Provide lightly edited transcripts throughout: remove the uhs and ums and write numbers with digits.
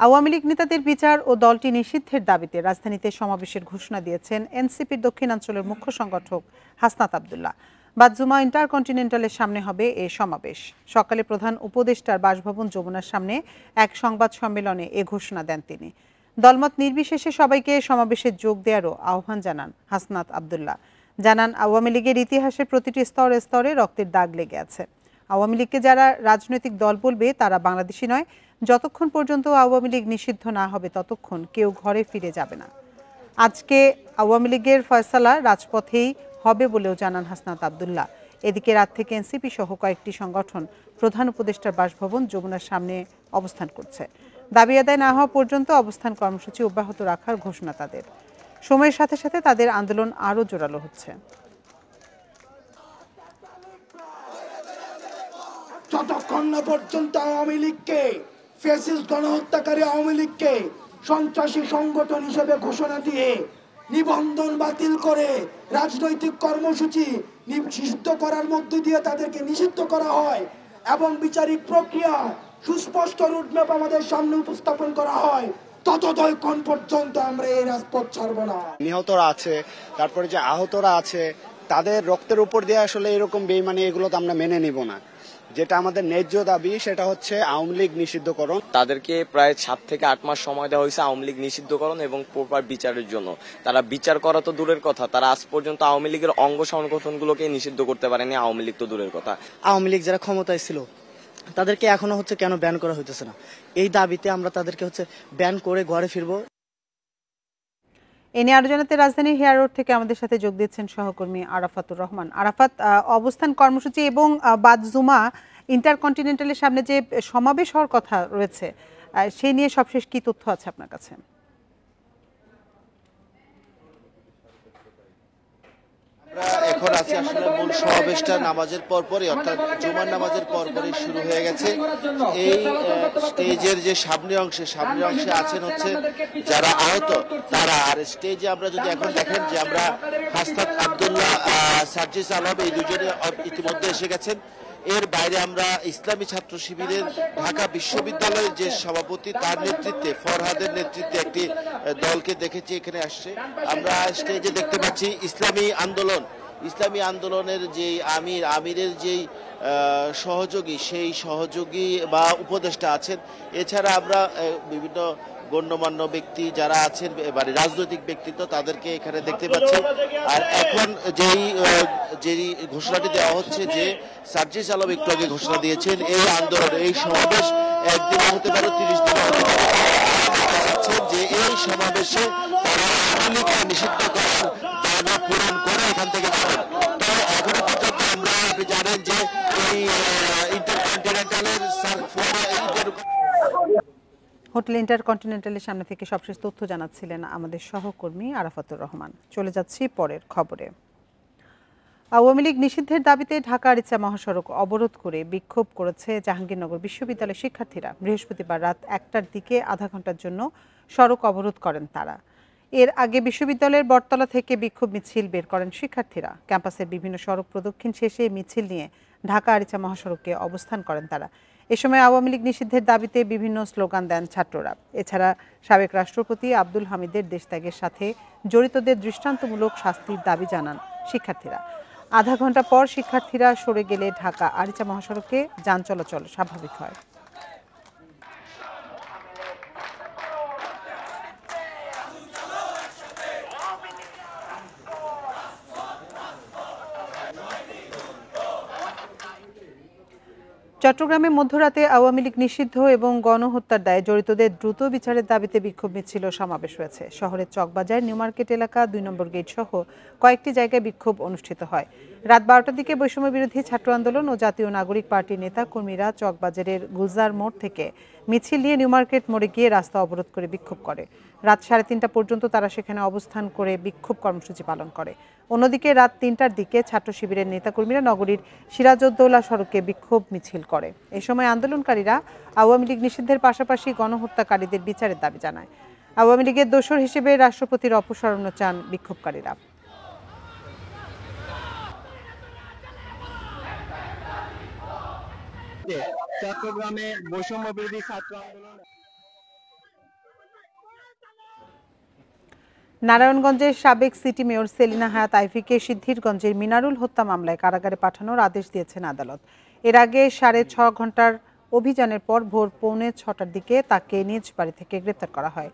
আওয়ামী লীগ নেতাদের বিচার ও দলটি নিষিদ্ধের দাবিতে রাজধানীতে সমাবেশের ঘোষণা দিয়েছেন এনসিপির দক্ষিণাঞ্চলের মুখ্য সংগঠক হাসনাত আব্দুল্লাহ। বাদ-জুমা ইন্টারকন্টিনেন্টালের সামনে হবে এ সমাবেশ। সকালে প্রধান উপদেষ্টার বাসভবন যমুনার সামনে এক সংবাদ সম্মেলনে এ ঘোষণা দেন তিনি। দলমত নির্বিশেষে সবাইকে সমাবেশে যোগ দেওয়ারও আহ্বান জানান হাসনাত আব্দুল্লাহ। জানান, আওয়ামী লীগের ইতিহাসের প্রতিটি স্তরে স্তরে রক্তের দাগ লেগে আছে। আওয়ামী লীগকে যারা রাজনৈতিক দল বলবে তারা বাংলাদেশি নয়। যতক্ষণ পর্যন্ত আওয়ামী লীগ নিষিদ্ধ না হবে ততক্ষণ কেউ ঘরে ফিরে যাবে না। আজকে আওয়ামী লীগের ফয়সালা রাজপথেই হবে বলেও জানান হাসনাত আব্দুল্লাহ। এদিকে রাত থেকে এনসিপি সহ কয়েকটি সংগঠন প্রধান উপদেষ্টার বাসভবন যমুনার সামনে অবস্থান করছে। দাবি আদায় না হওয়া পর্যন্ত অবস্থান কর্মসূচি অব্যাহত রাখার ঘোষণা তাদের। সময়ের সাথে সাথে তাদের আন্দোলন আরও জোরালো হচ্ছে। যতক্ষণ না পর্যন্ত আওয়ামী লীগকে, ফ্যাসিস্ট গণহত্যাকারী আওয়ামী লীগকে সন্ত্রাসী সংগঠন হিসেবে ঘোষণা দিয়ে নিবন্ধন বাতিল করে রাজনৈতিক কর্মসূচি নিষিদ্ধ করার মধ্য দিয়ে তাদেরকে নিষিদ্ধ করা হয় এবং বিচারিক প্রক্রিয়া সুস্পষ্ট রুটম্যাপ আমাদের সামনে উপস্থাপন করা হয়, ততক্ষণ পর্যন্ত আমরা এই রাজপথ ছাড়ব না। নিহতরা আছে, তারপরে যে আহতরা আছে, তাদের রক্তের উপর দিয়ে আসলে এরকম বেইমানি এগুলো তো আমরা মেনে নিব না। যেটা আমাদের ন্যায্য দাবি সেটা হচ্ছে আওয়ামী লীগ নিষিদ্ধকরণ। তাদেরকে প্রায় 7 থেকে 8 মাস সময় দেওয়া হয়েছে আওয়ামী লীগ নিষিদ্ধকরণ এবং প্রপার বিচারের জন্য। তারা বিচার করা তো দূরের কথা, তারা আজ পর্যন্ত আওয়ামী লীগের অঙ্গ সংগঠনগুলোকে নিষিদ্ধ করতে পারেনি, আওয়ামী লীগ তো দূরের কথা। আওয়ামী লীগ যারা ক্ষমতায় ছিল তাদেরকে এখনো কেন ব্যান করা হইতেছে না? এই দাবিতে আমরা তাদেরকে ব্যান করে ঘরে ফিরবো। এ নিয়ে আরো জানাতে রাজধানীর হেয়ার রোড থেকে আমাদের সাথে যোগ দিচ্ছেন সহকর্মী আরাফাতুর রহমান। আরাফাত, অবস্থান কর্মসূচি এবং বাদ-জুমা ইন্টারকন্টিনেন্টালের সামনে যে সমাবেশ হওয়ার কথা রয়েছে সেই নিয়ে সবশেষ কি তথ্য আছে আপনার কাছে? এখন আছি আসলে মূল সমাবেশটা নামাজের পরপরই, অর্থাৎ জুমার নামাজের পরপরই শুরু হয়ে গেছে। এই স্টেজের যে সামনের অংশে আছেন যারা আহত তারা, আর স্টেজে আমরা যদি এখন দেখেন যে আমরা হাসনাত আব্দুল্লাহ, সার্জিস আলম এই দুজনে ইতিমধ্যে এসে গেছেন। এর বাইরে আমরা ইসলামী ছাত্র শিবিরের ঢাকা বিশ্ববিদ্যালয়ের যে সভাপতি তার নেতৃত্বে, ফরহাদের নেতৃত্বে একটি দলকে দেখেছি এখানে আসছে। আমরা স্টেজে দেখতে পাচ্ছি ইসলামী আন্দোলনের যে আমিরের যেই সহযোগী, সেই সহযোগী বা উপদেষ্টা আছেন। এছাড়া আমরা বিভিন্ন গণ্যমান্য ব্যক্তি যারা আছেন, মানে রাজনৈতিক ব্যক্তিত্ব, তাদেরকে এখানে দেখতে পাচ্ছি। আর এখন যেই ঘোষণাটি দেওয়া হচ্ছে যে সার্জিস আলম একটু আগে ঘোষণা দিয়েছেন, এই আন্দোলন, এই সমাবেশ একদিন হতে পারে, 30 দিন হতে পারে, যে এই সমাবেশে তারা আওয়ামী লীগকে নিষিদ্ধ করার দাবি পূরণ করে এখান থেকে যাবেন। তো এখনো পর্যন্ত আমরা, আপনি জানেন যে এই ইন্টারকন্টিনেন্টালের হোটেল ইন্টারকন্টিনেন্টালের সামনে থেকে সবশেষ তথ্য জানাচ্ছিলেন আমাদের সহকর্মী আরাফাতুর রহমান। চলে যাচ্ছি পরের খবরে। আওয়ামী লীগ নিষিদ্ধের দাবিতে ঢাকা আরিচা মহাসড়ক অবরোধ করে বিক্ষোভ করেছে জাহাঙ্গীরনগর বিশ্ববিদ্যালয়ের শিক্ষার্থীরা। বৃহস্পতিবার রাত 1টার দিকে আধা ঘন্টার জন্য সড়ক অবরোধ করেন তারা। এর আগে বিশ্ববিদ্যালয়ের বটতলা থেকে বিক্ষোভ মিছিল বের করেন শিক্ষার্থীরা। ক্যাম্পাসের বিভিন্ন সড়ক প্রদক্ষিণ শেষে মিছিল নিয়ে ঢাকা আরিচা মহাসড়কে অবস্থান করেন তারা। এ সময় আওয়ামী লীগ নিষিদ্ধের দাবিতে বিভিন্ন স্লোগান দেন ছাত্ররা। এছাড়া সাবেক রাষ্ট্রপতি আব্দুল হামিদের দেশত্যাগের সাথে জড়িতদের দৃষ্টান্তমূলক শাস্তির দাবি জানান শিক্ষার্থীরা। আধা ঘন্টা পর শিক্ষার্থীরা সরে গেলে ঢাকা আরিচা মহাসড়কে যান চলাচল স্বাভাবিক হয়। চট্টগ্রামে মধ্যরাতে আওয়ামী লীগ নিষিদ্ধ এবং গণহত্যার দায়ে জড়িতদের দ্রুত বিচারের দাবিতে বিক্ষোভ মিছিল ও সমাবেশ হয়েছে। শহরের চকবাজার, নিউ মার্কেট এলাকা, 2 নম্বর গেট সহ কয়েকটি জায়গায় বিক্ষোভ অনুষ্ঠিত হয়। রাত 12টার দিকে বৈষম্য বিরোধী ছাত্র আন্দোলন ও জাতীয় নাগরিক পার্টির নেতা কর্মীরা চকবাজারের গুলজার মোড় থেকে মিছিল নিয়ে নিউ মার্কেট মোড়ে গিয়ে রাস্তা অবরোধ করে বিক্ষোভ করে। রাত 3:30টা পর্যন্ত তারা সেখানে অবস্থান করে বিক্ষোভ কর্মসূচি পালন করে। অন্যদিকে রাত 3টার দিকে ছাত্র শিবিরের নেতাকর্মীরা নগরীর সিরাজউদ্দৌলা সড়কে বিক্ষোভ মিছিল করে। এ সময় আন্দোলনকারীরা আওয়ামী লীগ নিষিদ্ধের পাশাপাশি গণহত্যাকারীদের বিচারের দাবি জানায়। আওয়ামী লীগের দোসর হিসেবে রাষ্ট্রপতির অপসারণও চান বিক্ষোভকারীরা। চট্টগ্রামে বৈষম্য বিরোধী ছাত্র আন্দোলন নারায়ণগঞ্জের সাবেক সিটি মেয়র সেলিনা হায়াত আইভীকে সিদ্ধিরগঞ্জের মিনারুল হত্যা মামলায় কারাগারে পাঠানোর আদেশ দিয়েছেন আদালত। এর আগে 6.5 ঘন্টার অভিযানের পর ভোর 6:45টার দিকে তাকে নিজ বাড়ি থেকে গ্রেপ্তার করা হয়।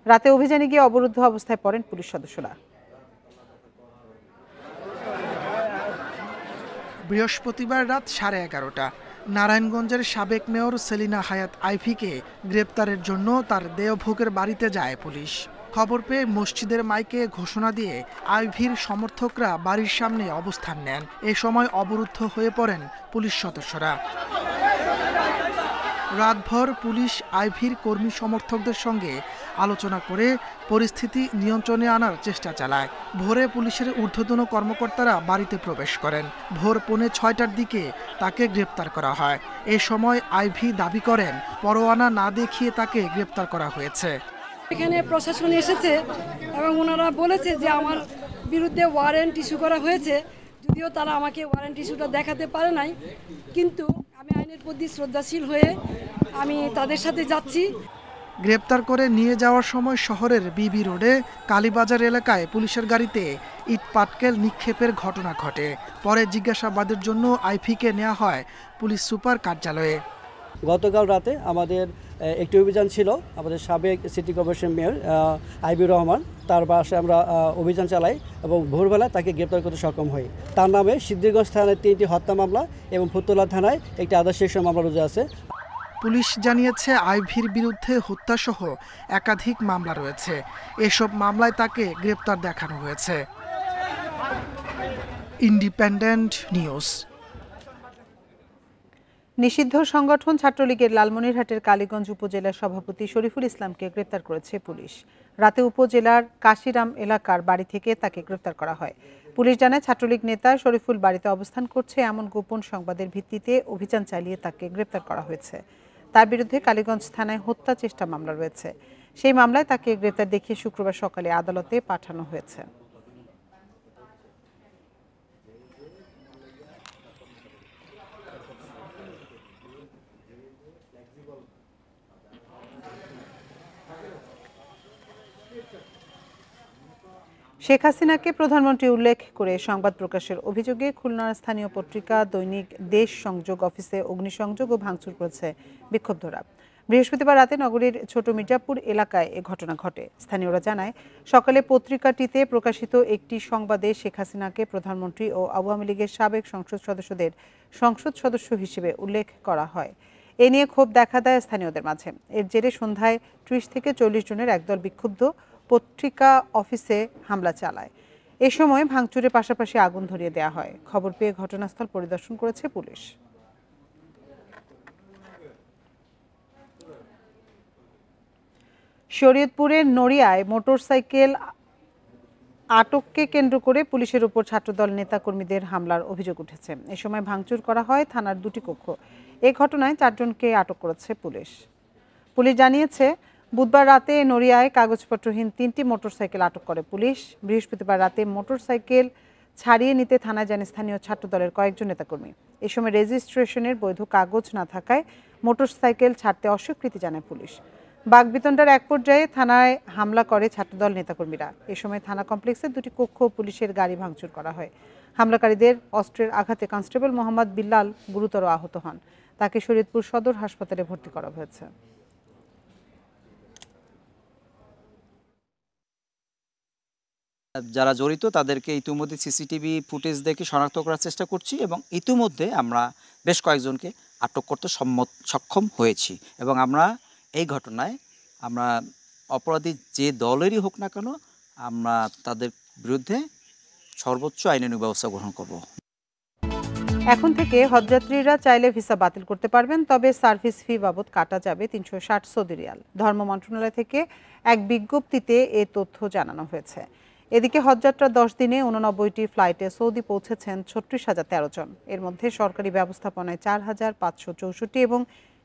রাতে অভিযানে গিয়ে অবরুদ্ধ অবস্থায় পড়েন পুলিশ সদস্যরা। বৃহস্পতিবার রাত 11:30টা নারায়ণগঞ্জের সাবেক মেয়র সেলিনা হায়াত আইভীকে গ্রেপ্তারের জন্য তার দেওভোগের বাড়িতে যায় পুলিশ। খবর পেয়ে মসজিদের মাইকে ঘোষণা দিয়ে আইভীর সমর্থকরা বাড়ির সামনে অবস্থান নেন। এ সময় অবরুদ্ধ হয়ে পড়েন পুলিশ সদস্যরা। রাতভর পুলিশ আইভীর কর্মী সমর্থকদের সঙ্গে আলোচনা করে পরিস্থিতি নিয়ন্ত্রণে আনার চেষ্টা চালায়। ভোরে পুলিশের ঊর্ধ্বতন কর্মকর্তারা বাড়িতে প্রবেশ করেন। ভোর 6:45টার দিকে তাকে গ্রেপ্তার করা হয়। এ সময় আইভী দাবি করেন পরোয়ানা না দেখিয়ে তাকে গ্রেপ্তার করা হয়েছে। এখানে প্রশাসন এসেছে এবং ওনারা বলেছে যে আমার বিরুদ্ধে ওয়ারেন্ট ইস্যু করা হয়েছে, যদিও তারা আমাকে ওয়ারেন্ট ইস্যুটা দেখাতে পারে নাই, কিন্তু আমি আইনের প্রতি শ্রদ্ধাশীল হয়ে আমি তাদের সাথে যাচ্ছি। গ্রেপ্তার করে নিয়ে যাওয়ার সময় শহরের বিবি রোডে কালীবাজার এলাকায় পুলিশের গাড়িতে ইট পাটকেল নিক্ষেপের ঘটনা ঘটে। পরে জিজ্ঞাসাবাদের জন্য আইভীকে নেওয়া হয় পুলিশ সুপার কার্যালয়ে। গতকাল রাতে আমাদের একটি অভিযান ছিল, আমাদের সাবেক সিটি কর্পোরেশন মেয়র আইবির রহমান, তার বাসায় আমরা অভিযান চালাই এবং ভোরবেলা তাকে গ্রেপ্তার করতে সক্ষম হই। তার নামে সিদ্ধিরগঞ্জ থানায় 3টি হত্যা মামলা এবং ফুতুল্লা থানায় একটি আদালত শীর্ষ মামলা রুজু আছে। পুলিশ জানিয়েছে আইভীর বিরুদ্ধে হত্যাসহ একাধিক মামলা রয়েছে। এসব মামলায় তাকে গ্রেপ্তার দেখানো হয়েছে। Independent news. নিষিদ্ধ সংগঠন ছাত্রলীগের লালমনিরহাটের কালীগঞ্জ উপজেলার সভাপতি শরীফুল ইসলামকে গ্রেপ্তার করেছে পুলিশ। রাতে উপজেলার কাশিরাম এলাকার বাড়ি থেকে তাকে গ্রেপ্তার করা হয়। পুলিশ জানায় ছাত্রলীগ নেতা শরীফুল বাড়িতে অবস্থান করছে এমন গোপন সংবাদের ভিত্তিতে অভিযান চালিয়ে তাকে গ্রেপ্তার করা হয়েছে। তার বিরুদ্ধে কালীগঞ্জ থানায় হত্যা চেষ্টা মামলা রয়েছে। সেই মামলায় তাকে গ্রেপ্তার দেখিয়ে শুক্রবার সকালে আদালতে পাঠানো হয়েছে। শেখ হাসিনাকে প্রধানমন্ত্রী উল্লেখ করে সংবাদ প্রকাশের অভিযোগে খুলনার স্থানীয় পত্রিকা দৈনিক দেশ সংযোগ অফিসে অগ্নিসংযোগ ও ভাঙচুর করেছে বিক্ষুব্ধরা। বৃহস্পতিবার রাতে নগরীর ছোট মির্জাপুর এলাকায় এ ঘটনা ঘটে। স্থানীয়রা জানায়, সকালে পত্রিকাটিতে প্রকাশিত একটি সংবাদে শেখ হাসিনাকে প্রধানমন্ত্রী ও আওয়ামী লীগের সাবেক সংসদ সদস্যদের সংসদ সদস্য হিসেবে উল্লেখ করা হয়। এ নিয়ে ক্ষোভ দেখা দেয় স্থানীয়দের মাঝে। এর জেরে সন্ধ্যায় 30 থেকে 40 জনের একদল বিক্ষুব্ধ পত্রিকা অফিসে হামলা চালায়। এ সময় ভাঙচুরের পাশাপাশি আগুন ধরিয়ে দেওয়া হয়। খবর পেয়ে ঘটনাস্থল পরিদর্শন করেছে পুলিশ। শরীয়তপুরের নড়িয়ায় মোটরসাইকেল আটককে কেন্দ্র করে পুলিশের উপর ছাত্রদল নেতাকর্মীদের হামলার অভিযোগ উঠেছে। এ সময় ভাঙচুর করা হয় থানার 2টি কক্ষ। এই ঘটনায় 4 জনকে আটক করেছে পুলিশ। পুলিশ জানিয়েছে, বুধবার রাতে নড়িয়ায় কাগজপত্রহীন 3টি মোটরসাইকেল আটক করে পুলিশ। বৃহস্পতিবার রাতে মোটরসাইকেল ছাড়িয়ে নিতে থানায় যান স্থানীয় ছাত্রদলের কয়েকজন নেতাকর্মী। এ সময় রেজিস্ট্রেশনের বৈধ কাগজ না থাকায় মোটরসাইকেল ছাড়তে অস্বীকৃতি জানায় পুলিশ। বাগবিতণ্ডার এক পর্যায়ে থানায় হামলা করে ছাত্রদল নেতাকর্মীরা। এ সময় থানা কমপ্লেক্সের 2টি কক্ষ ও পুলিশের গাড়ি ভাঙচুর করা হয়। হামলাকারীদের অস্ত্রের আঘাতে কনস্টেবল মোহাম্মদ বিল্লাল গুরুতর আহত হন। তাকে শরীয়তপুর সদর হাসপাতালে ভর্তি করা হয়েছে। যারা জড়িত তাদেরকে ইতিমধ্যে সিসিটিভি ফুটেজ দেখে শনাক্ত করার চেষ্টা করছি এবং ইতিমধ্যে আমরা বেশ কয়েকজনকে আটক করতে সক্ষম হয়েছি এবং আমরা এই ঘটনায় আমরা অপরাধী যে দলেরই হোক না কেন আমরা তাদের বিরুদ্ধে সর্বোচ্চ আইনানুগ ব্যবস্থা গ্রহণ করব। এখন থেকে হজযাত্রীরা চাইলে ভিসা বাতিল করতে পারবেন, তবে সার্ভিস ফি বাবদ কাটা যাবে 360 সৌদি রিয়াল। ধর্ম মন্ত্রণালয় থেকে এক বিজ্ঞপ্তিতে এ তথ্য জানানো হয়েছে। এদিকে হজযাত্রা 10 দিনে 89টি ফ্লাইটে সৌদি পৌঁছেছেন 36,013 জন। এর মধ্যে সরকারি ব্যবস্থাপনায় 4,564 এবং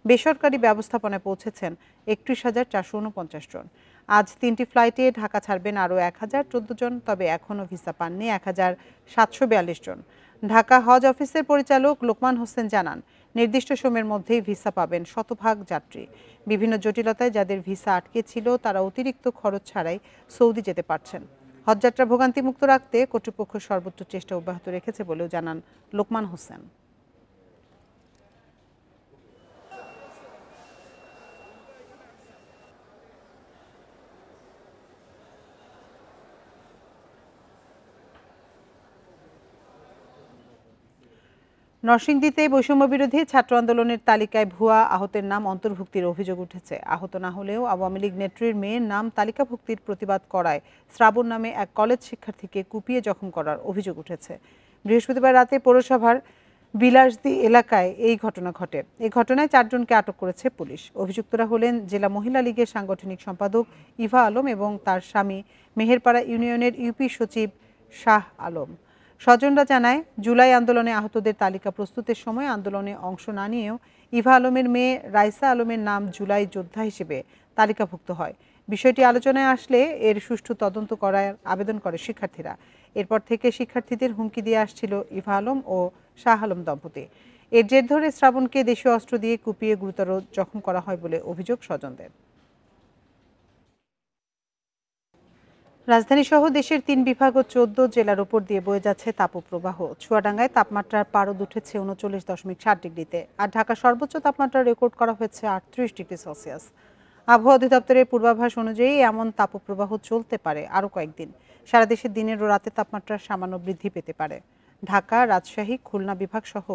বেসরকারি ব্যবস্থাপনায় পৌঁছেছেন 31,449 জন। আজ 3টি ফ্লাইটে ঢাকা ছাড়বেন আরও 1,014 জন, তবে এখনও ভিসা পাননি 1,742 জন। ঢাকা হজ অফিসের পরিচালক লোকমান হোসেন জানান, নির্দিষ্ট সময়ের মধ্যেই ভিসা পাবেন শতভাগ যাত্রী। বিভিন্ন জটিলতায় যাদের ভিসা আটকে ছিল তারা অতিরিক্ত খরচ ছাড়াই সৌদি যেতে পারছেন। হজযাত্রা ভোগান্তিমুক্ত রাখতে কর্তৃপক্ষ সর্বোচ্চ চেষ্টা অব্যাহত রেখেছে বলেও জানান লোকমান হোসেন। নরসিংদীতে বৈষম্য বিরোধী ছাত্র আন্দোলনের তালিকায় ভুয়া আহতের নাম অন্তর্ভুক্তির অভিযোগ উঠেছে। আহত না হলেও আওয়ামী লীগ নেত্রীর মেয়ের নাম তালিকাভুক্তির প্রতিবাদ করায় শ্রাবণ নামে এক কলেজ শিক্ষার্থীকে কুপিয়ে জখম করার অভিযোগ উঠেছে। বৃহস্পতিবার রাতে পৌরসভার বিলাসদী এলাকায় এই ঘটনা ঘটে। এই ঘটনায় 4 জনকে আটক করেছে পুলিশ। অভিযুক্তরা হলেন জেলা মহিলা লীগের সাংগঠনিক সম্পাদক ইভা আলম এবং তার স্বামী মেহেরপাড়া ইউনিয়নের ইউপি সচিব শাহ আলম। স্বজনরা জানায়, জুলাই আন্দোলনে আহতদের তালিকা প্রস্তুতের সময় আন্দোলনে অংশ না নিয়েও ইভা আলমের মেয়ে রাইসা আলমের নাম জুলাই যোদ্ধা হিসেবে তালিকাভুক্ত হয়। বিষয়টি আলোচনায় আসলে এর সুষ্ঠু তদন্ত করার আবেদন করে শিক্ষার্থীরা। এরপর থেকে শিক্ষার্থীদের হুমকি দিয়ে আসছিল ইভা আলম ও শাহ আলম দম্পতি। এর জের ধরে শ্রাবণকে দেশীয় অস্ত্র দিয়ে কুপিয়ে গুরুতর জখম করা হয় বলে অভিযোগ স্বজনদের। রাজধানী সহ দেশের 3 বিভাগ ও 14 জেলার উপর দিয়ে বয়ে যাচ্ছে তাপপ্রবাহ। চুয়াডাঙ্গায় তাপমাত্রার পারদ উঠেছে 39.7 ডিগ্রিতে, আর ঢাকা সর্বোচ্চ তাপমাত্রা রেকর্ড করা হয়েছে 38 ডিগ্রি সেলসিয়াস। আবহাওয়া অধিদপ্তরের পূর্বাভাস অনুযায়ী এমন তাপপ্রবাহ চলতে পারে আরও কয়েকদিন। সারা দেশে দিনের ও রাতে তাপমাত্রা সামান্য বৃদ্ধি পেতে পারে। ঢাকা, রাজশাহী, খুলনা বিভাগ সহ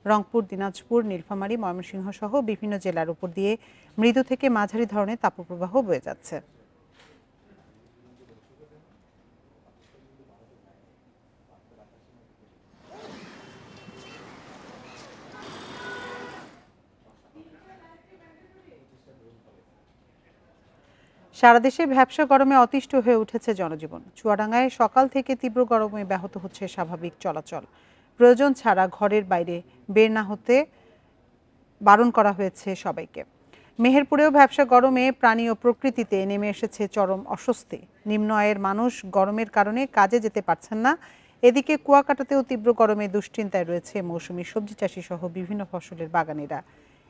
রংপুর, দিনাজপুর, নীলফামারী, ময়মনসিংহ সহ বিভিন্ন জেলার উপর দিয়ে মৃদু থেকে মাঝারি ধরনের তাপপ্রবাহ বয়ে যাচ্ছে। সারা দেশে ভ্যাপসা গরমে অতিষ্ঠ হয়ে উঠেছে জনজীবন। চুয়াডাঙ্গায় সকাল থেকে তীব্র গরমে ব্যাহত হচ্ছে স্বাভাবিক চলাচল। প্রয়োজন ছাড়া ঘরের বাইরে বের না হতে বারণ করা হয়েছে সবাইকে। মেহেরপুরেও ভ্যাপসা গরমে প্রাণী ও প্রকৃতিতে নেমে এসেছে চরম অস্বস্তি। নিম্ন আয়ের মানুষ গরমের কারণে কাজে যেতে পারছেন না। এদিকে কুয়াকাটাতেও তীব্র গরমে দুশ্চিন্তায় রয়েছে মৌসুমী সবজি চাষি সহ বিভিন্ন ফসলের বাগানিরা।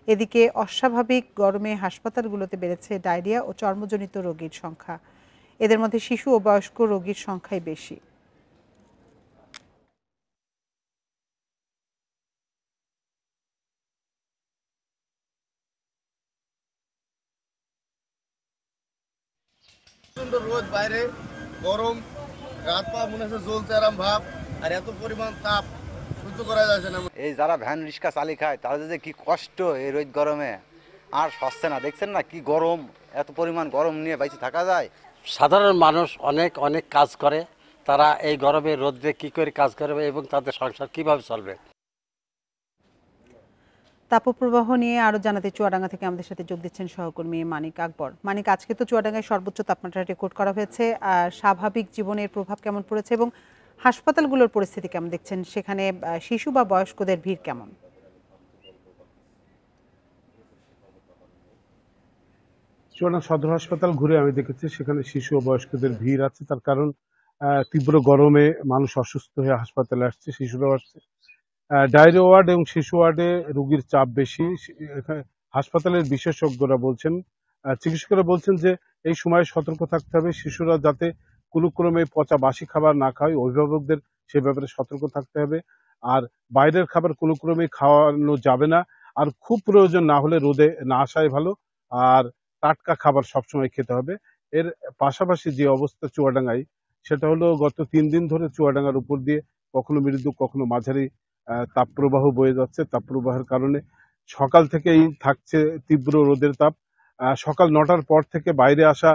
এদিকে অস্বাভাবিক গরমে হাসপাতালগুলোতে বেড়েছে ডায়রিয়া ও চর্মজনিত রোগীর সংখ্যা। এদের মধ্যে শিশু ও বয়স্ক রোগীর সংখ্যাই বেশি। রোদ বাইরে, গরম, রাত পা মনে হচ্ছে জ্বলছে আরাম ভাব, আর এত পরিমাণ তাপ সহ্য করা যাচ্ছে না। এই যারা ভ্যান রিক্সা চালি খায় তাদের যে কি কষ্ট এই রোদ গরমে, আর সচ্ছে না। দেখছেন না কি গরম, এত পরিমাণ গরম নিয়ে বাইরে থাকা যায়? সাধারণ মানুষ অনেক কাজ করে, তারা এই গরমে রোদ্রে কি করে কাজ করবে এবং তাদের সংসার কিভাবে চলবে। তাপপ্রবাহ নিয়ে আরো জানাতে চুয়াডাঙ্গা থেকে আমাদের সাথে যোগ দিচ্ছেন সহকর্মী মানিক আকবর। মানিক, আজকে তো চুয়াডাঙ্গায় সর্বোচ্চ তাপমাত্রা রেকর্ড করা হয়েছে। স্বাভাবিক জীবনের প্রভাব কেমন পড়েছে এবং হাসপাতালগুলোর পরিস্থিতি কেমন দেখছেন? সেখানে শিশু বা বয়স্কদের ভিড় কেমন? চুয়াডাঙ্গা সদর হাসপাতাল ঘুরে আমি দেখেছি সেখানে শিশু ও বয়স্কদের ভিড় আছে। তার কারণ তীব্র গরমে মানুষ অসুস্থ হয়ে হাসপাতালে আসছে, শিশুরাও আসছে। ডায়রিয়া ওয়ার্ড এবং শিশু ওয়ার্ডে রোগীর চাপ বেশি। হাসপাতালের বিশেষজ্ঞরা বলছেন, চিকিৎসকরা বলছেন যে এই সময়ে সতর্ক থাকতে হবে। শিশুরা যাতে কোনো ক্রমে পচা বাসি খাবার না খায়, অভিভাবকদের সে ব্যাপারে সতর্ক থাকতে হবে। আর বাইরের খাবার কোনো ক্রমে খাওয়ানো যাবে না। আর খুব প্রয়োজন না হলে রোদে না আসাই ভালো। আর টাটকা খাবার সবসময় খেতে হবে। এর পাশাপাশি যে অবস্থা চুয়াডাঙ্গায়, সেটা হলো গত 3 দিন ধরে চুয়াডাঙ্গার উপর দিয়ে কখনো মৃদু কখনো মাঝারি তাপপ্রবাহ বয়ে যাচ্ছে। তাপপ্রবাহের কারণে সকাল থেকেই থাকছে তীব্র রোদের তাপ। সকাল 9টার পর থেকে বাইরে আসা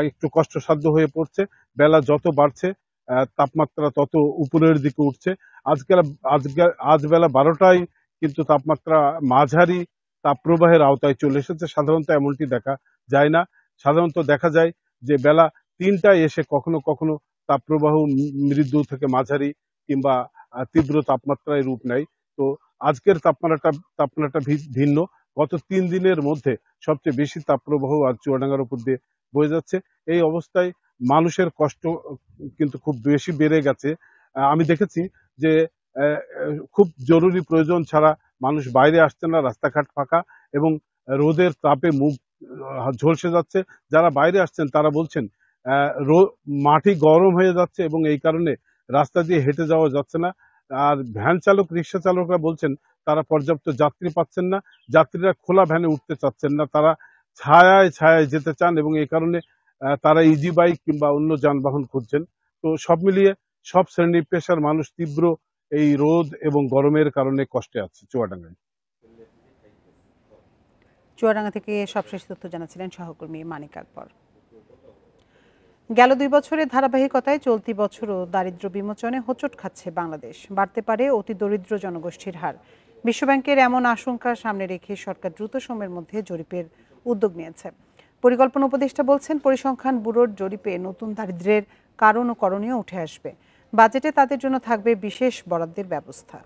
একটু কষ্টসাধ্য হয়ে পড়ছে। বেলা যত বাড়ছে তাপমাত্রা তত উপরের দিকে উঠছে। আজ বেলা 12টায় কিন্তু তাপমাত্রা মাঝারি তাপপ্রবাহের আওতায় চলে এসেছে। সাধারণত এমনটি দেখা যায় না। সাধারণত দেখা যায় যে বেলা 3টায় এসে কখনো কখনো তাপপ্রবাহ মৃদু থেকে মাঝারি কিংবা তীব্র তাপমাত্রায় রূপ নেয়। তো আজকের তাপমাত্রাটা ভিন্ন। গত 3 দিনের মধ্যে সবচেয়ে বেশি তাপপ্রবাহ আজ চুয়াডাঙ্গার উপর দিয়ে বয়ে যাচ্ছে। এই অবস্থায় মানুষের কষ্ট কিন্তু খুব বেশি বেড়ে গেছে। আমি দেখেছি যে খুব জরুরি প্রয়োজন ছাড়া মানুষ বাইরে আসছে না, রাস্তাঘাট ফাঁকা এবং রোদের তাপে মুখ ঝলসে যাচ্ছে। যারা বাইরে আসছেন তারা বলছেন মাটি গরম হয়ে যাচ্ছে এবং এই কারণে রাস্তা দিয়ে হেঁটে যাওয়া যাচ্ছে না। আর ভ্যান চালক, রিক্সা চালকরা বলছেন তারা পর্যাপ্ত যাত্রী পাচ্ছেন না, যাত্রীরা খোলা ভ্যানে উঠতে চাচ্ছেন না, তারা ছায়ায় ছায়ায় যেতে চান এবং এই কারণে তারা ইজি বাইক কিংবা অন্য যানবাহন খুঁজছেন। তো সব মিলিয়ে সব শ্রেণী পেশার মানুষ তীব্র এই রোদ এবং গরমের কারণে কষ্টে আছে চুয়াডাঙ্গায়। চুয়াডাঙ্গা থেকে সবশেষ তথ্য জানাচ্ছিলেন সহকর্মী মানিক আকবর। গেল 2 বছরের ধারাবাহিকতায় চলতি বছরও দারিদ্র্য বিমোচনে হোঁচট খাচ্ছে বাংলাদেশ। বাড়তে পারে অতি দরিদ্র জনগোষ্ঠীর হার। বিশ্বব্যাংকের এমন আশঙ্কা সামনে রেখে সরকার দ্রুত সময়ের মধ্যে জরিপের উদ্যোগ নিয়েছে। পরিকল্পনা উপদেষ্টা বলছেন, পরিসংখ্যান ব্যুরোর জরিপে নতুন দারিদ্র্যের কারণ ও করণীয় উঠে আসবে। বাজেটে তাদের জন্য থাকবে বিশেষ বরাদ্দের ব্যবস্থা।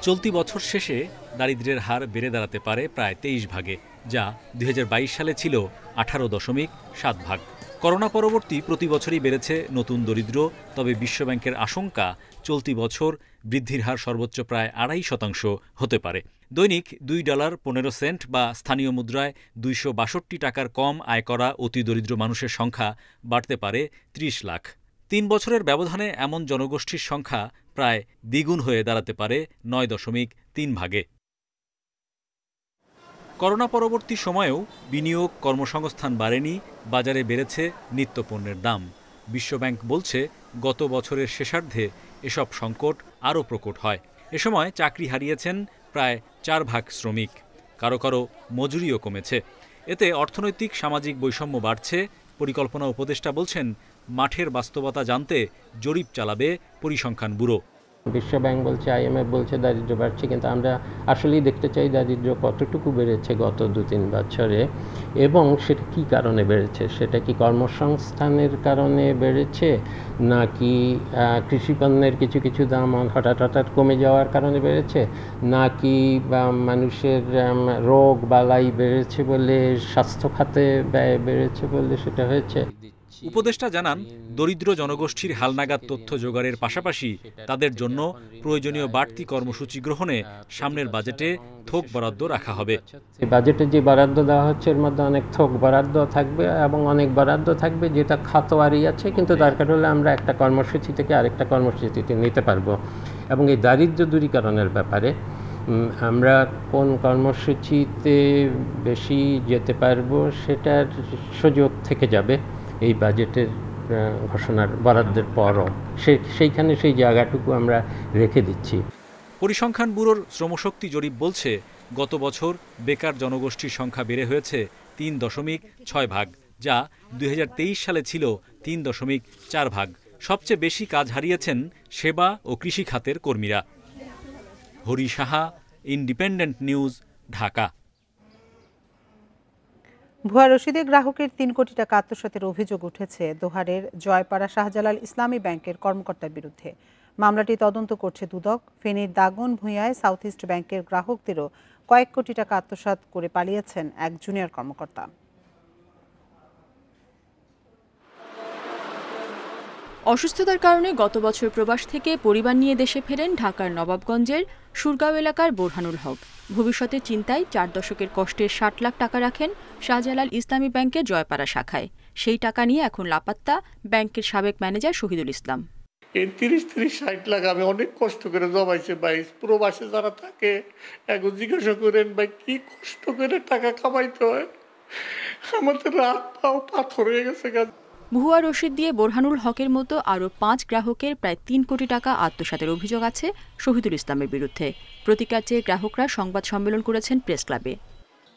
চলতি বছর শেষে দারিদ্র্যের হার বেড়ে দাঁড়াতে পারে প্রায় 23 ভাগে, যা 2022 সালে ছিল 18.7 ভাগ। করোনা পরবর্তী প্রতি বছরই বেড়েছে নতুন দরিদ্র। তবে বিশ্বব্যাংকের আশঙ্কা চলতি বছর বৃদ্ধির হার সর্বোচ্চ প্রায় 2.5% হতে পারে। দৈনিক $2.15 বা স্থানীয় মুদ্রায় 262 টাকার কম আয় করা অতি দরিদ্র মানুষের সংখ্যা বাড়তে পারে 30 লাখ। 3 বছরের ব্যবধানে এমন জনগোষ্ঠীর সংখ্যা প্রায় দ্বিগুণ হয়ে দাঁড়াতে পারে 9.3 ভাগে। করোনা পরবর্তী সময়েও বিনিয়োগ, কর্মসংস্থান বাড়েনি, বাজারে বেড়েছে নিত্যপণ্যের দাম। বিশ্বব্যাংক বলছে, গত বছরের শেষার্ধে এসব সংকট আরও প্রকট হয়। এ সময় চাকরি হারিয়েছেন প্রায় 4 ভাগ শ্রমিক, কারো কারো মজুরিও কমেছে। এতে অর্থনৈতিক সামাজিক বৈষম্য বাড়ছে। পরিকল্পনা উপদেষ্টা বলছেন, মাঠের বাস্তবতা জানতে জরিপ চালাবে পরিসংখ্যান ব্যুরো। বিশ্বব্যাংক বলছে, IMF বলছে দারিদ্র্য বাড়ছে, কিন্তু আমরা আসলেই দেখতে চাই দারিদ্র্য কতটুকু বেড়েছে গত 2-3 বছরে এবং সেটা কী কারণে বেড়েছে। সেটা কি কর্মসংস্থানের কারণে বেড়েছে, নাকি কৃষিপণ্যের কিছু কিছু দাম হঠাৎ কমে যাওয়ার কারণে বেড়েছে, নাকি মানুষের রোগ বালাই বেড়েছে বলে, স্বাস্থ্য খাতে ব্যয় বেড়েছে বলে সেটা হয়েছে। উপদেষ্টা জানান, দরিদ্র জনগোষ্ঠীর হালনাগাদ তথ্য জোগাড়ের পাশাপাশি তাদের জন্য প্রয়োজনীয় বাড়তি কর্মসূচি গ্রহণে সামনের বাজেটে থোক বরাদ্দ রাখা হবে। বাজেটে যে বরাদ্দ দেওয়া হচ্ছে এর মধ্যে অনেক থোক বরাদ্দ থাকবে এবং অনেক বরাদ্দ থাকবে যেটা খাতোয়ারি আছে, কিন্তু দরকার হলে আমরা একটা কর্মসূচি থেকে আরেকটা কর্মসূচিতে নিতে পারবো। এবং এই দারিদ্র্য দূরীকরণের ব্যাপারে আমরা কোন কর্মসূচিতে বেশি যেতে পারবো সেটার সুযোগ থেকে যাবে এই বাজেটের ঘোষণার বরাদ্দের পরও। সেইখানে সেই জায়গাটুকু আমরা রেখে দিচ্ছি। পরিসংখ্যান ব্যুরোর শ্রমশক্তি জরিপ বলছে, গত বছর বেকার জনগোষ্ঠীর সংখ্যা বেড়ে হয়েছে 3.6 ভাগ, যা 2023 সালে ছিল 3.4 ভাগ। সবচেয়ে বেশি কাজ হারিয়েছেন সেবা ও কৃষি খাতের কর্মীরা। Hari Saha, independent news, Dhaka. ভুয়া রশিদে গ্রাহকের 3 কোটি টাকা আত্মসাতের অভিযোগ উঠেছে দোহারের জয়পাড়া শাহজালাল ইসলামী ব্যাংকের কর্মকর্তার বিরুদ্ধে। মামলাটি তদন্ত করছে দুদক। ফেনীর দাগন ভূঁইয়ায় সাউথ ইস্ট ব্যাংকের গ্রাহকদেরও কয়েক কোটি টাকা আত্মসাৎ করে পালিয়েছেন এক জুনিয়র কর্মকর্তা। অসুস্থতার কারণে গত বছর প্রবাস থেকে পরিবার নিয়ে দেশে ফেরেন ঢাকার নবাবগঞ্জের সুরগাঁও এলাকার বোরহানুল হক। ভবিষ্যতে চিন্তায় 4 দশকের কষ্টের 60 লাখ টাকা রাখেন শাহজালাল ইসলামী ব্যাংকের জয়পাড়া শাখায়। সেই টাকা নিয়ে এখন লাপাত্তা ব্যাংকের সাবেক ম্যানেজার শহীদুল ইসলাম। এই 30-60 লাখ আমি অনেক কষ্ট করে জমাইছি ভাই। প্রবাসে যারা থাকে এখন জিজ্ঞাসা করেন ভাই কি কষ্ট করে টাকা কামাইতে হয়, আমাদের রাত পাও পাথর হয়ে গেছে। ভুয়া রশিদ দিয়ে বোরহানুল হকের মতো আরও 5 গ্রাহকের প্রায় 3 কোটি টাকা আত্মসাতের অভিযোগ আছে শহীদুল ইসলামের বিরুদ্ধে। প্রতিকার চেয়ে গ্রাহকরা সংবাদ সম্মেলন করেছেন প্রেস ক্লাবে।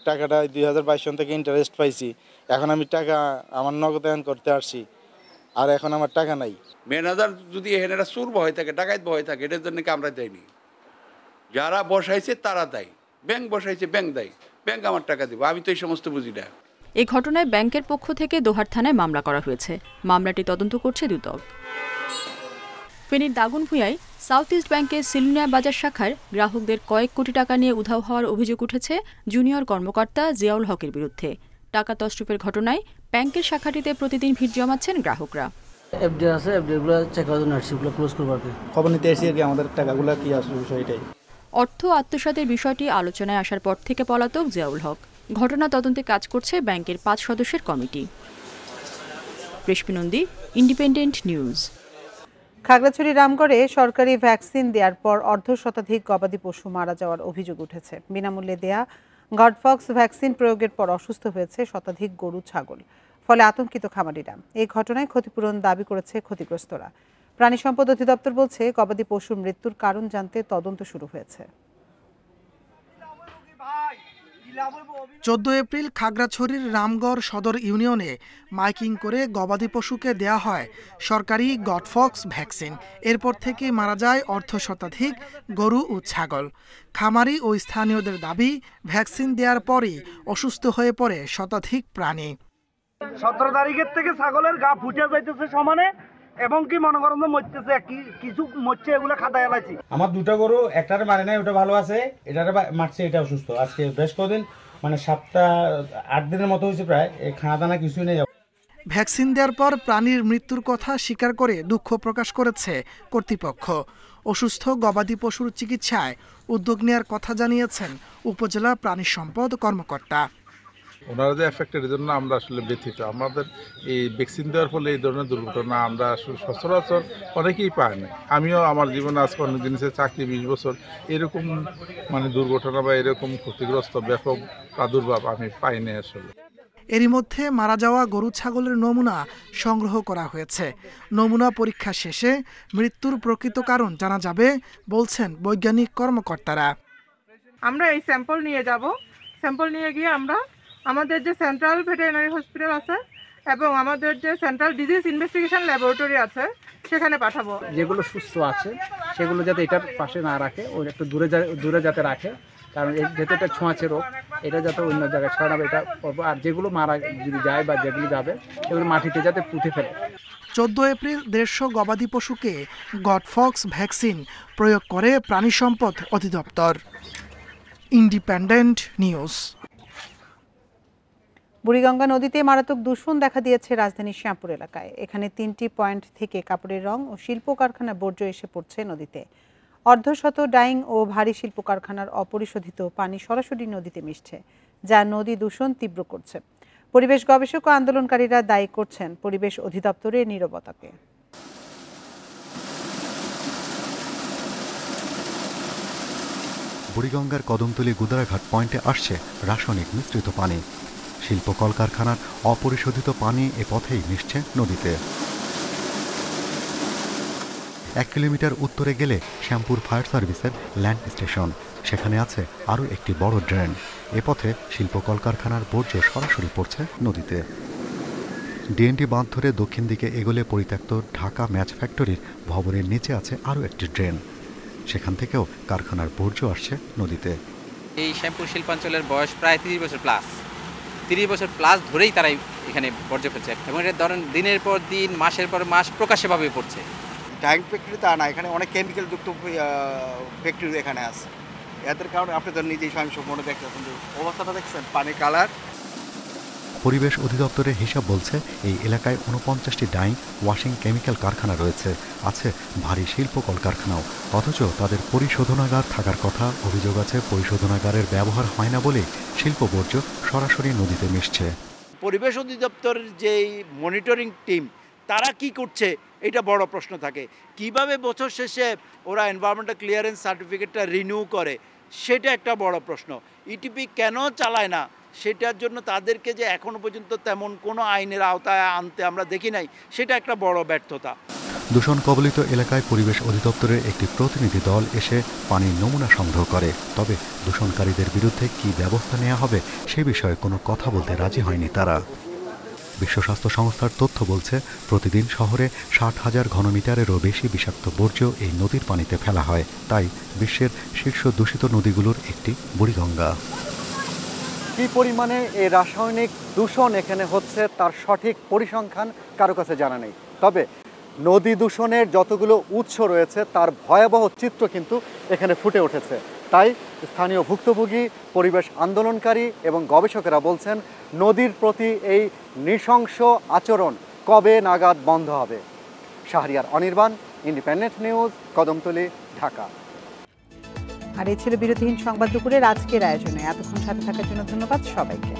টাকাটা 2022 সন থেকে ইন্টারেস্ট পাইছি, এখন আমি টাকা আমার নগদায়ন করতে আসছি, আর এখন আমার টাকা নাই। ম্যানেজার যদি এখানে চোর ভয় থাকে, ডাকাত ভয় থাকে, এটার জন্য আমরা দেয়নি। যারা বসাইছে তারা দেয়, ব্যাংক বসাইছে ব্যাংক দেয়, ব্যাংক আমার টাকা দেবো, আমি তো এই সমস্ত বুঝি না। এই ঘটনায় ব্যাংকের পক্ষ থেকে দোহার থানায় মামলা করা হয়েছে। মামলাটি তদন্ত করছে দুদক। ফেনীর দাগনভূঞায় সাউথ ইস্ট ব্যাংকের সিলুনিয়া বাজার শাখার গ্রাহকদের কয়েক কোটি টাকা নিয়ে উধাও হওয়ার অভিযোগ উঠেছে জুনিয়র কর্মকর্তা জিয়াউল হকের বিরুদ্ধে। টাকা তছরুপের ঘটনায় ব্যাংকের শাখাটিতে প্রতিদিন ভিড় জমাচ্ছেন গ্রাহকরা। এফডি আছে, এফডিগুলো চেক করার জন্য আসছি, ওগুলো ক্লোজ করবো আর কি। খবর নিতে এসে আর কি আমাদের টাকাগুলো কি আসলে বিষয়টাই। অর্থ আত্মসাতের বিষয়টি আলোচনায় আসার পর থেকে পলাতক জিয়াউল হক। ঘটনা তদন্তে কাজ করছে ব্যাংকের 5 সদস্যের কমিটি। রেশমি নন্দী, ইন্ডিপেন্ডেন্ট নিউজ। খাগড়াছড়ি রামগড়ে সরকারি ভ্যাকসিন দেওয়ার পর অর্ধশতাধিক গবাদি পশু মারা যাওয়ার অভিযোগ উঠেছে। বিনামূল্যে দেয়া গডফক্স ভ্যাকসিন প্রয়োগের পর অসুস্থ হয়েছে শতাধিক গরু ছাগল, ফলে আতঙ্কিত খামারিরা। এই ঘটনায় ক্ষতিপূরণ দাবি করেছে ক্ষতিগ্রস্তরা। প্রাণী সম্পদ অধিদপ্তর বলছে, গবাদি পশুর মৃত্যুর কারণ জানতে তদন্ত শুরু হয়েছে। 14 এপ্রিল খাগড়াছড়ির রামগড় সদর ইউনিয়নে মাইকিং করে গবাদি পশুকে দেয়া হয় সরকারি গডফক্স ভ্যাকসিন। এরপর থেকে মারা যায় অর্ধশতাধিক গরু ও ছাগল। খামারি ও স্থানীয়দের দাবি, ভ্যাকসিন দেওয়ার পরই অসুস্থ হয়ে পড়ে শতাধিক প্রাণী। 17 তারিখের থেকে ছাগলের গা ফুটে যাইতেছে সমানে, এবং কি মনে করেন মরতেছে, কিছু মরছে, এগুলো খাতায় এলাইছি। আমার 2টা গরু, একটারে মারে নাই, ওটা ভালো আছে, এটারে মারছে, এটা অসুস্থ। আজকে বেশ কদিন, মানে 7-8 দিনের মতো হয়েছে প্রায়, খানা দানা কিছুই নেই। ভ্যাকসিন দেওয়ার পর প্রাণীর মৃত্যুর কথা স্বীকার করে দুঃখ প্রকাশ করেছে কর্তৃপক্ষ। অসুস্থ গবাদি পশুর চিকিৎসায় উদ্যোগ নেওয়ার কথা জানিয়েছেন উপজেলা প্রাণী সম্পদ কর্মকর্তা। ওনারা যে এফেক্টের জন্য আমরা আসলে ব্যথিত। আমাদের এই ভ্যাকসিন দেওয়ার ফলে এই ধরনের দুর্ঘটনা আমরা সচরাচর অনেকেই পাই না। আমিও আমার জীবনে আজকে অনেক জিনিসের চাকরি 20 বছর, এরকম মানে দুর্ঘটনা বা এরকম ক্ষতিগ্রস্ত ব্যাপক প্রাদুর্ভাব আমি পাইনি আসলে। এরই মধ্যে মারা যাওয়া গরু ছাগলের নমুনা সংগ্রহ করা হয়েছে। নমুনা পরীক্ষা শেষে মৃত্যুর প্রকৃত কারণ জানা যাবে বলছেন বৈজ্ঞানিক কর্মকর্তারা। আমরা এই স্যাম্পল নিয়ে যাব, স্যাম্পল নিয়ে গিয়ে আমরা আমাদের যে সেন্ট্রাল ভেটেরিনারি হসপিটাল আছে এবং আমাদের যে সেন্ট্রাল ডিজিজ ইনভেস্টিগেশন ল্যাবরেটরি আছে সেখানে পাঠাবো। যেগুলো সুস্থ আছে সেগুলো যাতে এটার পাশে না রাখে, ওই একটু দূরে যাতে রাখে, কারণ যেহেতু এটা ছোঁয়াচে রোগ, এটা যাতে অন্য জায়গায় ছড়াবে এটা করবো। আর যেগুলো মারা যদি যায় বা যেগুলো যাবে সেগুলো মাটিতে যাতে পুঁতে ফেলে। 14 এপ্রিল 150 গবাদি পশুকে গডফক্স ভ্যাকসিন প্রয়োগ করে প্রাণী সম্পদ অধিদপ্তর। Independent news. বুড়িগঙ্গা নদীতে মারাত্মক দূষণ দেখা দিয়েছে রাজধানীর শ্যামপুর এলাকায়। এখানে 3টি পয়েন্ট থেকে কাপড়ের রং ও শিল্প কারখানা বর্জ্য এসে পড়ছে নদীতে। অর্ধশত ডাইং ও ভারী শিল্প কারখানার অপরিশোধিত পানি সরাসরি নদীতে মিশছে, যা নদী দূষণ তীব্র করছে। পরিবেশ গবেষক ও আন্দোলনকারীরা দায়ী করছেন পরিবেশ অধিদপ্তরের নীরবতাকে। বুড়িগঙ্গার কদমতলী গুদারাঘাট পয়েন্টে আসছে রাসায়নিক মিশ্রিত পানি। শিল্প কলকারখানার অপরিশোধিত পানি এ পথেই মিশছে নদীতে। 1 কিলোমিটার উত্তরে গেলে শ্যামপুর ফায়ার সার্ভিসের ল্যান্ড স্টেশন। সেখানে আছে আরও একটি বড় ড্রেন। এ পথে শিল্প কলকারখানার বর্জ্য সরাসরি পড়ছে নদীতে। ডিএনটি বাঁধ ধরে দক্ষিণ দিকে এগোলে পরিত্যক্ত ঢাকা ম্যাচ ফ্যাক্টরির ভবনের নিচে আছে আরও একটি ড্রেন। সেখান থেকেও কারখানার বর্জ্য আসছে নদীতে। এই শ্যামপুর শিল্পাঞ্চলের বয়স প্রায় 30 বছর প্লাস। 30 বছর প্লাস ধরেই তারা এখানে বর্জ্য ফেলছে, এবং এটা ধরেন দিনের পর দিন, মাসের পর মাস প্রকাশ্যভাবে পড়ছে। ডাইং ফ্যাক্টরি তা না, এখানে অনেক কেমিক্যাল যুক্ত ফ্যাক্টরি এখানে আছে। এদের কারণে আপনি তো নিজেই মনে দেখছেন, অবস্থাটা দেখছেন, পানি কালার। পরিবেশ অধিদপ্তরের হিসাব বলছে এই এলাকায় 49টি ডাইং ওয়াশিং কেমিক্যাল কারখানা রয়েছে, আছে ভারী শিল্প কলকারখানাও। অথচ তাদের পরিশোধনাগার থাকার কথা। অভিযোগ আছে পরিশোধনাগারের ব্যবহার হয় না বলে শিল্প বর্জ্য সরাসরি নদীতে মিশছে। পরিবেশ অধিদপ্তরের যেই মনিটরিং টিম, তারা কি করছে এটা বড় প্রশ্ন থাকে। কিভাবে বছর শেষে ওরা এনভায়রনমেন্টাল ক্লিয়ারেন্স সার্টিফিকেটটা রিনিউ করে, সেটা একটা বড় প্রশ্ন। ইটিপি কেন চালায় না, সেটার জন্য তাদেরকে যে এখনো পর্যন্ত তেমন কোনো আইনের আওতায় আনতে আমরা দেখি নাই, সেটা একটা বড় ব্যর্থতা। দূষণ কবলিত এলাকায় পরিবেশ অধিদপ্তরের একটি প্রতিনিধি দল এসে পানির নমুনা সংগ্রহ করে। তবে দূষণকারীদের বিরুদ্ধে কী ব্যবস্থা নেওয়া হবে সে বিষয়ে কোনো কথা বলতে রাজি হয়নি তারা। বিশ্ব স্বাস্থ্য সংস্থার তথ্য বলছে, প্রতিদিন শহরে 60,000 ঘনমিটারেরও বেশি বিষাক্ত বর্জ্য এই নদীর পানিতে ফেলা হয়। তাই বিশ্বের শীর্ষ দূষিত নদীগুলোর একটি বুড়িগঙ্গা। কী পরিমাণে এই রাসায়নিক দূষণ এখানে হচ্ছে তার সঠিক পরিসংখ্যান কারো কাছে জানা নেই। তবে নদী দূষণের যতগুলো উৎস রয়েছে তার ভয়াবহ চিত্র কিন্তু এখানে ফুটে উঠেছে। তাই স্থানীয় ভুক্তভোগী, পরিবেশ আন্দোলনকারী এবং গবেষকেরা বলছেন, নদীর প্রতি এই নৃশংস আচরণ কবে নাগাদ বন্ধ হবে। Shahriar Anirban, independent news, Kadamtali, Dhaka. আর এই ছিল বিরতিহীন সংবাদ দুপুরের আজকের আয়োজনে। এতক্ষণ সাথে থাকার জন্য ধন্যবাদ সবাইকে।